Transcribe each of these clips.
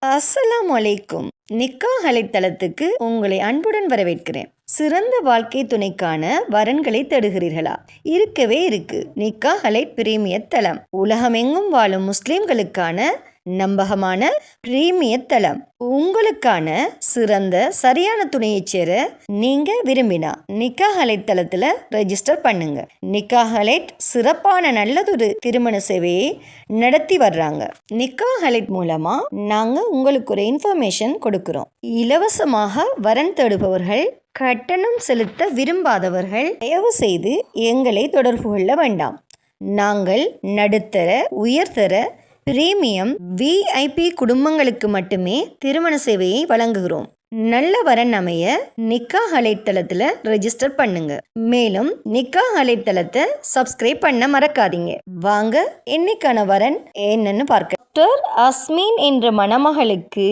அஸ்ஸலாமு அலைக்கும். நிக்காஹ் அலைத்தளத்துக்கு உங்களை அன்புடன் வரவேற்கிறேன். சிறந்த வாழ்க்கை துணைக்கான வரன்களை தேடுகிறீர்களா? இருக்கவே இருக்கு நிக்காஹ் அலைட் பிரீமியர் தளம். உலகமெங்கும் வாழும் முஸ்லிம்களுக்கான நம்பகமான பிரீமியர் தளம். உங்களுக்கான சிறந்த சரியான துணையை சேர நீங்க விரும்பினா நிக்காஹ் அலைட் தளத்துல ரெஜிஸ்டர் பண்ணுங்க. நிக்காஹ் அலைட் சிறப்பான நல்லதொரு திருமண சேவையை நடத்தி வர்றாங்க. நிக்காஹ் அலைட் மூலமா நாங்க உங்களுக்கு ஒரு இன்ஃபர்மேஷன் கொடுக்கிறோம். இலவசமாக வரன் தேடுபவர்கள், கட்டணம் செலுத்த விரும்பாதவர்கள் தயவு செய்து எங்களை தொடர்பு கொள்ள வேண்டாம். நாங்கள் நடுத்தர, உயர்தர, பிரீமியம், VIP குடும்பங்களுக்கு மட்டுமே திருமண சேவையை வழங்குகிறோம். நல்ல வரன் அமைய நிக்காஹ் அலைட் தளத்துல ரெஜிஸ்டர் பண்ணுங்க. மேலும் நிக்காஹ் அலைட் தளத்தை சப்ஸ்கிரைப் பண்ண மறக்காதீங்க. வாங்க இன்னைக்கான வரன் என்னன்னு பார்க்க. டாக்டர் அஸ்மீன் என்ற மணமகளுக்கு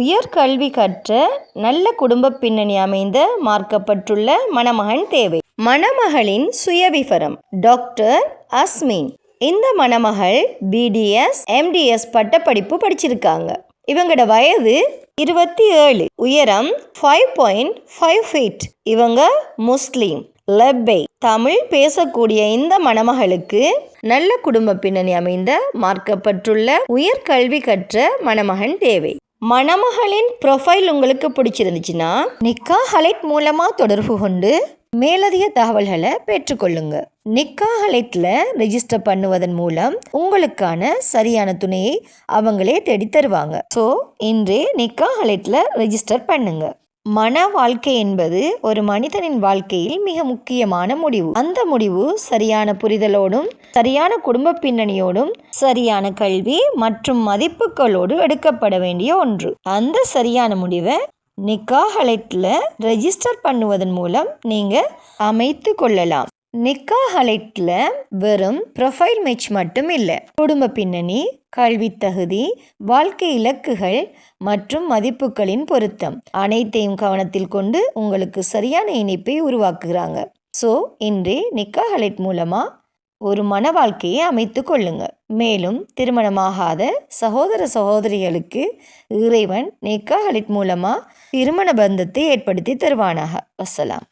உயர்கல்வி கற்ற நல்ல குடும்ப பின்னணி அமைந்த மார்க்கப்பட்டுள்ள மணமகன் தேவை. மணமகளின் சுயவிவரம். டாக்டர் அஸ்மீன். இந்த மணமகள் BDS MDS பட்டப்படிப்பு படிச்சிருக்காங்க. இவங்களோட வயது 27, உயரம் 5.5 feet. இவங்க முஸ்லீம், லெப்பை, தமிழ் பேசக்கூடிய இந்த மணமகளுக்கு நல்ல குடும்ப பின்னணி அமைந்த மார்க்கப்பட்டுள்ள உயர்கல்வி கற்ற மணமகன் தேவை. மணமகளின் ப்ரொஃபைல் உங்களுக்கு பிடிச்சிருந்துச்சுன்னா நிக்காஹ் அலைட் மூலமா தொடர்பு கொண்டு மேலதிக தகவல்களை பெற்றுக்கொள்ளுங்க. நிக்காஹ் அலைட்ல ரெஜிஸ்டர் பண்ணுவதன் மூலம் உங்களுக்கான சரியான துணையை அவங்களே தேடி தருவாங்க. ஸோ இன்றே நிக்காஹ் அலைட்ல ரெஜிஸ்டர் பண்ணுங்க. மன வாழ்க்கை என்பது ஒரு மனிதனின் வாழ்க்கையில் மிக முக்கியமான முடிவு. அந்த முடிவு சரியான புரிதலோடும், சரியான குடும்ப பின்னணியோடும், சரியான கல்வி மற்றும் மதிப்புகளோடு எடுக்கப்பட வேண்டிய ஒன்று. அந்த சரியான முடிவை நிக்காஹ் அலைட்ல ரெஜிஸ்டர் பண்ணுவதன் மூலம் நீங்க அமைத்து கொள்ளலாம். நிக்காஹ் அலைட்ல வெறும் ப்ரொஃபைல் மேட்ச் மட்டும் இல்லை, குடும்ப பின்னணி, கல்வி தகுதி, வாழ்க்கை இலக்குகள் மற்றும் மதிப்புகளின் பொருத்தம் அனைத்தையும் கவனத்தில் கொண்டு உங்களுக்கு சரியான இணைப்பை உருவாக்குகிறாங்க. ஸோ இன்றே நிக்காஹ் அலைட் மூலமா ஒரு மன வாழ்க்கையை அமைத்து கொள்ளுங்க. மேலும் திருமணமாகாத சகோதர சகோதரிகளுக்கு இறைவன் நிக்காஹ் அலைட் மூலமா திருமண பந்தத்தை ஏற்படுத்தி தருவானாக. வஸ்ஸலாம்.